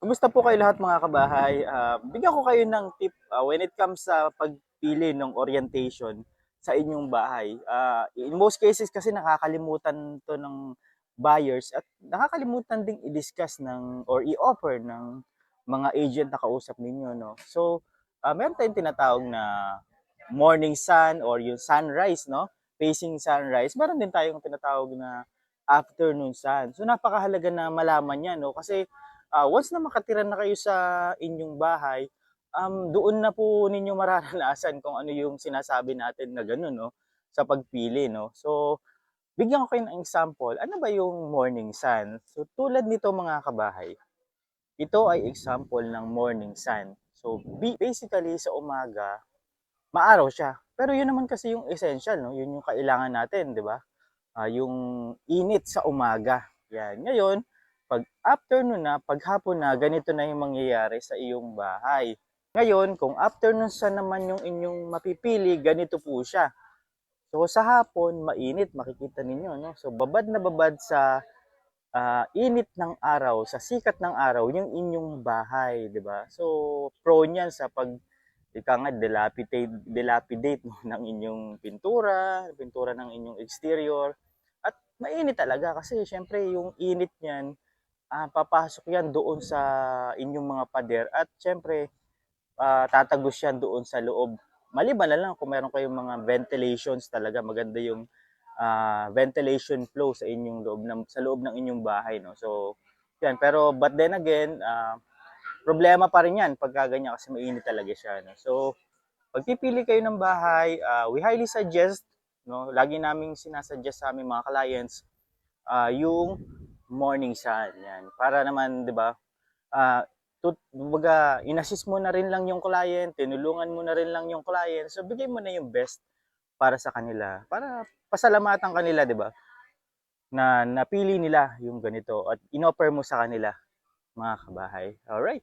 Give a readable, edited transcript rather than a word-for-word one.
Kumusta po kayo lahat mga kabahay? Bigyan ko kayo ng tip when it comes sa pagpili ng orientation sa inyong bahay. In most cases kasi nakakalimutan to ng buyers at nakakalimutan ding i-discuss ng or i-offer ng mga agent na kausap ninyo, no? So, meron tayong tinatawag na morning sun or yung sunrise, no? Facing sunrise. Meron din tayong tinatawag na afternoon sun. So, napakahalaga na malaman yan, no? Kasi once na makatira na kayo sa inyong bahay, doon na po ninyo mararanasan kung ano yung sinasabi natin na gano'n, no, sa pagpili, no. So, bigyan ko kayo ng example, ano ba yung morning sun? So, tulad nito mga kabahay, ito ay example ng morning sun. So, basically sa umaga, maaraw siya. Pero yun naman kasi yung essential, no, yun yung kailangan natin, 'di ba? Yung init sa umaga. Yan. Ngayon, pag afternoon na, pag hapon na, ganito na yung mangyayari sa iyong bahay. Ngayon, kung afternoon sa naman yung inyong mapipili, ganito po siya. So sa hapon, mainit, makikita ninyo, no? So babad na babad sa init ng araw, sa sikat ng araw, yung inyong bahay, di ba? So prone yan sa pag ika nga dilapidate no, ng inyong pintura ng inyong exterior. At mainit talaga kasi syempre yung init niyan, papasok yan doon sa inyong mga pader at syempre tatagos yan doon sa loob. Maliban na lang kung meron kayong mga ventilations talaga, maganda yung ventilation flow sa inyong sa loob ng inyong bahay, no. So, yan. Pero but then again, problema pa rin yan pagka ganyan kasi mainit talaga siya, no. So, pagpipili kayo ng bahay, we highly suggest, no, lagi naming sinasuggest sa aming mga clients, yung morning sun, yan. Para naman, 'di ba? Ah, kumbaga, inassist mo na rin lang yung client, tinulungan mo na rin lang yung client. So, bigay mo na yung best para sa kanila, para pasalamatan kanila, 'di ba? Na napili nila yung ganito at inoffer mo sa kanila, mga kabahay. Alright.